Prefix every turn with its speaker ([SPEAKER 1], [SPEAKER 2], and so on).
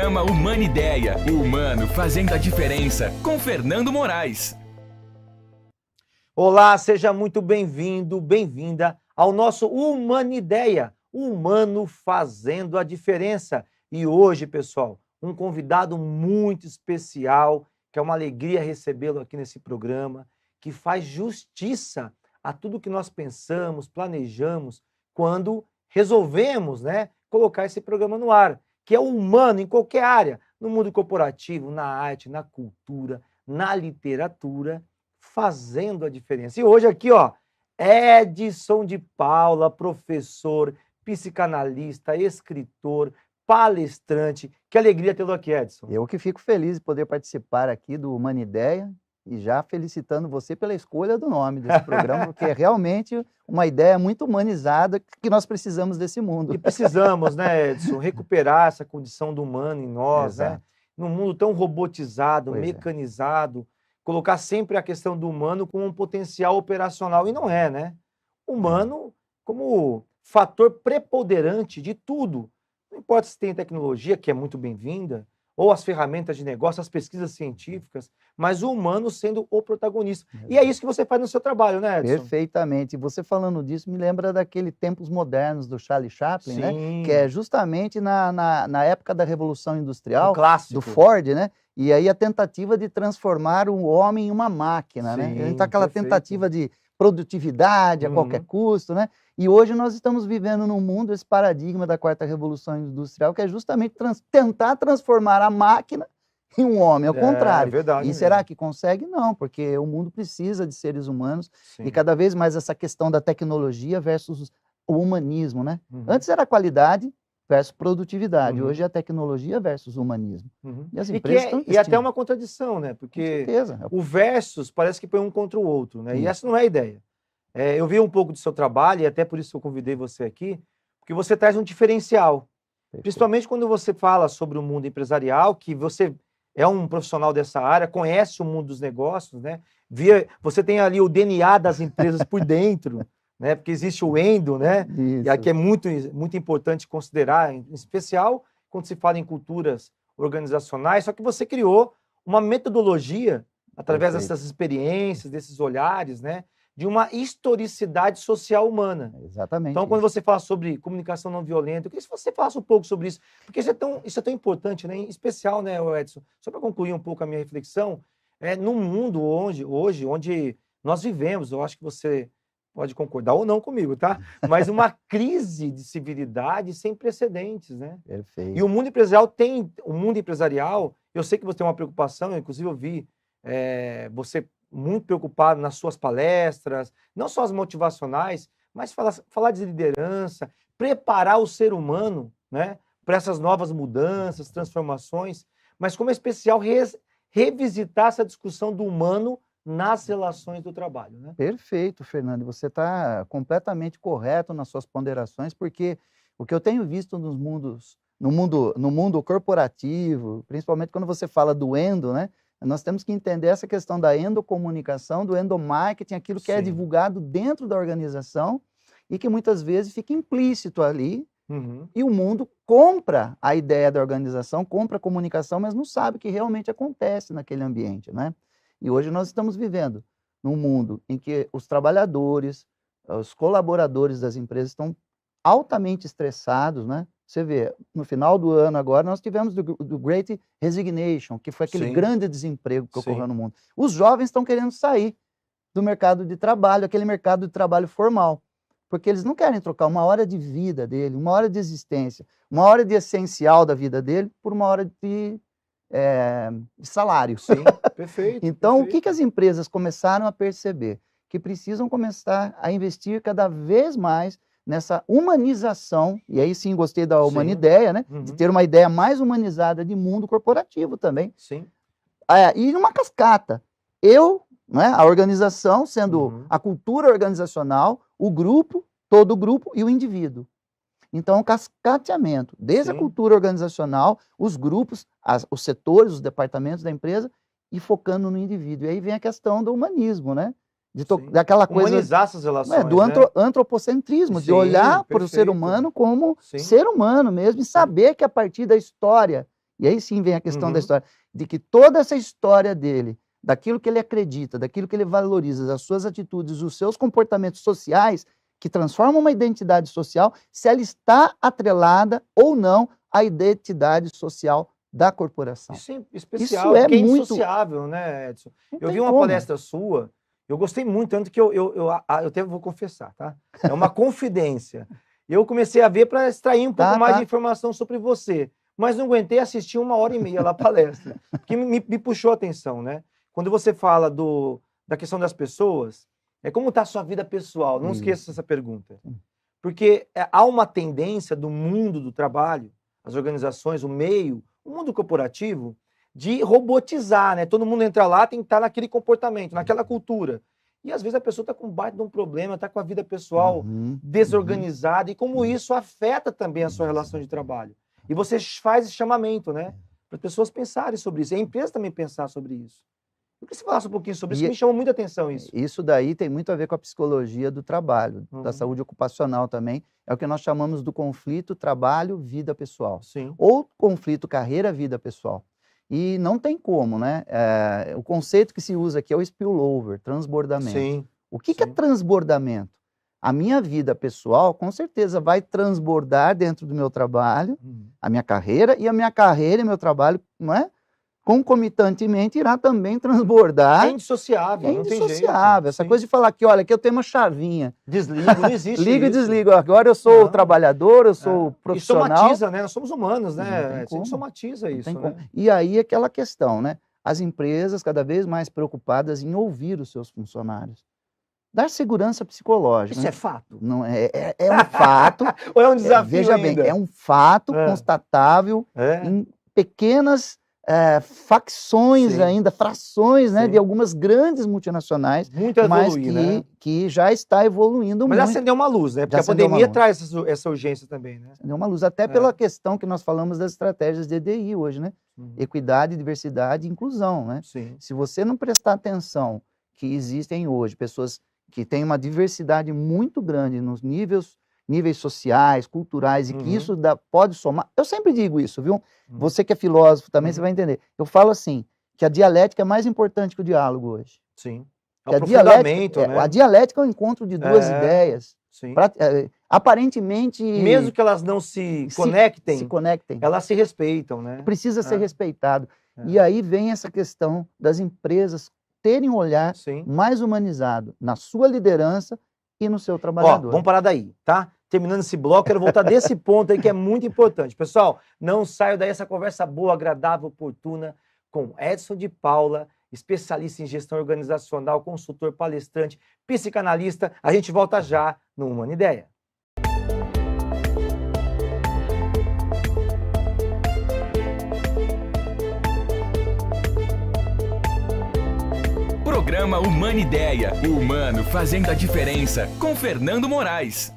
[SPEAKER 1] Programa Humana Ideia. O humano fazendo a diferença. Com Fernando Moraes.
[SPEAKER 2] Olá, seja muito bem-vindo, bem-vinda ao nosso Humana Ideia. O humano fazendo a diferença. E hoje, pessoal, um convidado muito especial, que é uma alegria recebê-lo aqui nesse programa, que faz justiça a tudo que nós pensamos, planejamos, quando resolvemos, colocar esse programa no ar, que é o humano em qualquer área, no mundo corporativo, na arte, na cultura, na literatura, fazendo a diferença. E hoje aqui, Edson de Paula, professor, psicanalista, escritor, palestrante. Que alegria tê-lo aqui, Edson.
[SPEAKER 3] Eu que fico feliz de poder participar aqui do Humana Ideia e já felicitando você pela escolha do nome desse programa, porque é realmente uma ideia muito humanizada que nós precisamos desse mundo.
[SPEAKER 2] E precisamos, Edson, recuperar essa condição do humano em nós, num mundo tão robotizado, mecanizado, colocar sempre a questão do humano como um potencial operacional, e não é, Humano como fator preponderante de tudo. Não importa se tem tecnologia, que é muito bem-vinda, ou as ferramentas de negócio, as pesquisas científicas, mas o humano sendo o protagonista. E é isso que você faz no seu trabalho, Edson?
[SPEAKER 3] Perfeitamente. Você falando disso me lembra daquele Tempos Modernos do Charlie Chaplin, que é justamente na época da Revolução Industrial, do Ford, E aí a tentativa de transformar o homem em uma máquina, Então aquela tentativa de produtividade a qualquer custo, E hoje nós estamos vivendo num mundo, esse paradigma da quarta revolução industrial, que é justamente tentar transformar a máquina em um homem, ao contrário.
[SPEAKER 2] É verdade.
[SPEAKER 3] E será que consegue? Não, porque o mundo precisa de seres humanos e cada vez mais essa questão da tecnologia versus o humanismo, Antes era qualidade versus produtividade, hoje é a tecnologia versus o humanismo.
[SPEAKER 2] E as empresas estão investindo. E até uma contradição, Porque o versus parece que põe um contra o outro, E essa não é a ideia. Eu vi um pouco do seu trabalho, e até por isso eu convidei você aqui, porque você traz um diferencial. Perfeito. Principalmente quando você fala sobre o mundo empresarial, que você é um profissional dessa área, conhece o mundo dos negócios, Você tem ali o DNA das empresas por dentro, Porque existe o endo, E aqui é muito, muito importante considerar, em especial quando se fala em culturas organizacionais, só que você criou uma metodologia, através dessas experiências, desses olhares, de uma historicidade social humana.
[SPEAKER 3] Exatamente.
[SPEAKER 2] Então, quando você fala sobre comunicação não violenta, eu queria que você falasse um pouco sobre isso, porque isso é tão importante, em especial, Edson, só para concluir um pouco a minha reflexão, num mundo hoje, onde nós vivemos, eu acho que você pode concordar ou não comigo, tá? Mas uma crise de civilidade sem precedentes,
[SPEAKER 3] Perfeito.
[SPEAKER 2] E o mundo empresarial, eu sei que você tem uma preocupação, eu, inclusive eu vi você muito preocupado nas suas palestras, não só as motivacionais, mas falar de liderança, preparar o ser humano, para essas novas mudanças, transformações, mas como é especial revisitar essa discussão do humano nas relações do trabalho,
[SPEAKER 3] Perfeito, Fernando. Você está completamente correto nas suas ponderações, porque o que eu tenho visto no mundo corporativo, principalmente quando você fala do endo, nós temos que entender essa questão da endocomunicação, do endomarketing, aquilo que é divulgado dentro da organização e que muitas vezes fica implícito ali, e o mundo compra a ideia da organização, compra a comunicação, mas não sabe o que realmente acontece naquele ambiente, E hoje nós estamos vivendo num mundo em que os trabalhadores, os colaboradores das empresas estão altamente estressados, Você vê, no final do ano agora, nós tivemos do Great Resignation, que foi aquele grande desemprego que ocorreu no mundo. Os jovens estão querendo sair do mercado de trabalho, aquele mercado de trabalho formal, porque eles não querem trocar uma hora de vida dele, uma hora de existência, uma hora de essencial da vida dele por uma hora de salário.
[SPEAKER 2] Sim, perfeito.
[SPEAKER 3] Então, o que as empresas começaram a perceber? Que precisam começar a investir cada vez mais nessa humanização, e aí sim gostei da Humana Ideia, de ter uma ideia mais humanizada de mundo corporativo também.
[SPEAKER 2] Sim.
[SPEAKER 3] E numa cascata. A organização sendo a cultura organizacional, o grupo, todo o grupo e o indivíduo. Então, cascateamento, desde a cultura organizacional, os grupos, os setores, os departamentos da empresa, e focando no indivíduo. E aí vem a questão do humanismo, daquela coisa...
[SPEAKER 2] Humanizar essas relações,
[SPEAKER 3] do antropocentrismo, de olhar para o ser humano como ser humano mesmo, e saber que a partir da história E aí sim vem a questão da
[SPEAKER 2] Uhum.
[SPEAKER 3] história, de que toda essa história dele, daquilo que ele acredita, daquilo que ele valoriza, das suas atitudes, os seus comportamentos sociais, que transformam uma identidade social, se ela está atrelada ou não à identidade social da corporação.
[SPEAKER 2] Isso é especial,
[SPEAKER 3] Isso é
[SPEAKER 2] porque é
[SPEAKER 3] muito-
[SPEAKER 2] indissociável, né, Edson?
[SPEAKER 3] Não
[SPEAKER 2] Eu
[SPEAKER 3] tem
[SPEAKER 2] vi uma
[SPEAKER 3] como.
[SPEAKER 2] palestra sua, eu gostei muito, tanto que eu até vou confessar, tá? É uma confidência. Eu comecei a ver para extrair um pouco
[SPEAKER 3] Tá,
[SPEAKER 2] mais
[SPEAKER 3] tá.
[SPEAKER 2] de informação sobre você, mas não aguentei assistir 1h30 lá a palestra, que me puxou a atenção, né? Quando você fala da questão das pessoas, como está a sua vida pessoal? Não esqueça
[SPEAKER 3] Isso.
[SPEAKER 2] essa pergunta.
[SPEAKER 3] Sim.
[SPEAKER 2] Porque há uma tendência do mundo do trabalho, as organizações, o meio, o mundo corporativo, de robotizar, né? Todo mundo entra lá, tem que estar naquele comportamento, naquela cultura. E às vezes a pessoa está com um baita de um problema, está com a vida pessoal
[SPEAKER 3] Uhum,
[SPEAKER 2] desorganizada, e como isso afeta também a sua relação de trabalho. E você faz esse chamamento, né? Para as pessoas pensarem sobre isso, e a empresa também pensar sobre isso. Eu queria que você falasse um pouquinho sobre isso,
[SPEAKER 3] E
[SPEAKER 2] que me chamou muita atenção isso.
[SPEAKER 3] Isso daí tem muito a ver com a psicologia do trabalho,
[SPEAKER 2] Uhum.
[SPEAKER 3] da saúde ocupacional também. É o que nós chamamos do conflito trabalho-vida pessoal.
[SPEAKER 2] Sim.
[SPEAKER 3] Ou conflito carreira-vida pessoal. E não tem como, né? O conceito que se usa aqui é o spillover, transbordamento.
[SPEAKER 2] Sim.
[SPEAKER 3] O que é
[SPEAKER 2] Sim.
[SPEAKER 3] transbordamento? A minha vida pessoal, com certeza, vai transbordar dentro do meu trabalho,
[SPEAKER 2] Uhum.
[SPEAKER 3] a minha carreira, e a minha carreira e meu trabalho, não é? Concomitantemente, irá também transbordar.
[SPEAKER 2] É indissociável,
[SPEAKER 3] É
[SPEAKER 2] não tem jeito.
[SPEAKER 3] indissociável. Essa
[SPEAKER 2] Sim.
[SPEAKER 3] coisa de falar que, olha, aqui eu tenho uma chavinha.
[SPEAKER 2] Desligo, não existe
[SPEAKER 3] Ligo e
[SPEAKER 2] isso.
[SPEAKER 3] desligo. Agora eu sou
[SPEAKER 2] Não.
[SPEAKER 3] trabalhador, eu sou
[SPEAKER 2] E
[SPEAKER 3] profissional.
[SPEAKER 2] somatiza, né? Nós somos humanos,
[SPEAKER 3] Não
[SPEAKER 2] né?
[SPEAKER 3] tem
[SPEAKER 2] Edson? A
[SPEAKER 3] como.
[SPEAKER 2] gente somatiza
[SPEAKER 3] Não
[SPEAKER 2] isso,
[SPEAKER 3] tem
[SPEAKER 2] né?
[SPEAKER 3] como. E aí aquela questão, né? As empresas cada vez mais preocupadas em ouvir os seus funcionários. Dar segurança psicológica.
[SPEAKER 2] Isso
[SPEAKER 3] né?
[SPEAKER 2] é fato?
[SPEAKER 3] Não, é um fato.
[SPEAKER 2] Ou é um desafio
[SPEAKER 3] Veja
[SPEAKER 2] ainda?
[SPEAKER 3] bem, é um fato
[SPEAKER 2] É.
[SPEAKER 3] constatável
[SPEAKER 2] É.
[SPEAKER 3] em pequenas facções
[SPEAKER 2] Sim.
[SPEAKER 3] ainda, frações, né,
[SPEAKER 2] Sim.
[SPEAKER 3] de algumas grandes multinacionais,
[SPEAKER 2] Muito a
[SPEAKER 3] mas
[SPEAKER 2] evoluir,
[SPEAKER 3] que,
[SPEAKER 2] né?
[SPEAKER 3] que já está evoluindo
[SPEAKER 2] Mas
[SPEAKER 3] muito.
[SPEAKER 2] acendeu uma luz, né? Porque a
[SPEAKER 3] acendeu uma
[SPEAKER 2] pandemia
[SPEAKER 3] luz.
[SPEAKER 2] traz essa urgência também, né?
[SPEAKER 3] Deu uma luz, até pela questão que nós falamos das estratégias de EDI hoje, né?
[SPEAKER 2] Uhum.
[SPEAKER 3] Equidade, diversidade e inclusão, né?
[SPEAKER 2] Sim.
[SPEAKER 3] Se você não prestar atenção que existem hoje pessoas que têm uma diversidade muito grande nos níveis sociais, culturais, e que
[SPEAKER 2] Uhum.
[SPEAKER 3] isso pode somar. Eu sempre digo isso, viu?
[SPEAKER 2] Uhum.
[SPEAKER 3] Você que é filósofo também, você
[SPEAKER 2] Uhum.
[SPEAKER 3] vai entender. Eu falo assim, que a dialética é mais importante que o diálogo hoje.
[SPEAKER 2] Sim. É
[SPEAKER 3] Que
[SPEAKER 2] o aprofundamento, né?
[SPEAKER 3] a dialética é o encontro de duas
[SPEAKER 2] É.
[SPEAKER 3] ideias,
[SPEAKER 2] Sim.
[SPEAKER 3] aparentemente
[SPEAKER 2] Mesmo que elas não se
[SPEAKER 3] se
[SPEAKER 2] conectem,
[SPEAKER 3] conectem.
[SPEAKER 2] elas se respeitam, né?
[SPEAKER 3] Precisa ser
[SPEAKER 2] É.
[SPEAKER 3] respeitado.
[SPEAKER 2] É.
[SPEAKER 3] E aí vem essa questão das empresas terem um olhar
[SPEAKER 2] Sim.
[SPEAKER 3] mais humanizado na sua liderança e no seu
[SPEAKER 2] Ó,
[SPEAKER 3] trabalhador.
[SPEAKER 2] vamos parar daí, tá? Terminando esse bloco, quero voltar desse ponto aí que é muito importante. Pessoal, não saio daí essa conversa boa, agradável, oportuna com Edson de Paula, especialista em gestão organizacional, consultor, palestrante, psicanalista. A gente volta já no Humana Ideia.
[SPEAKER 1] Programa Humana Ideia. O humano fazendo a diferença. Com Fernando Moraes.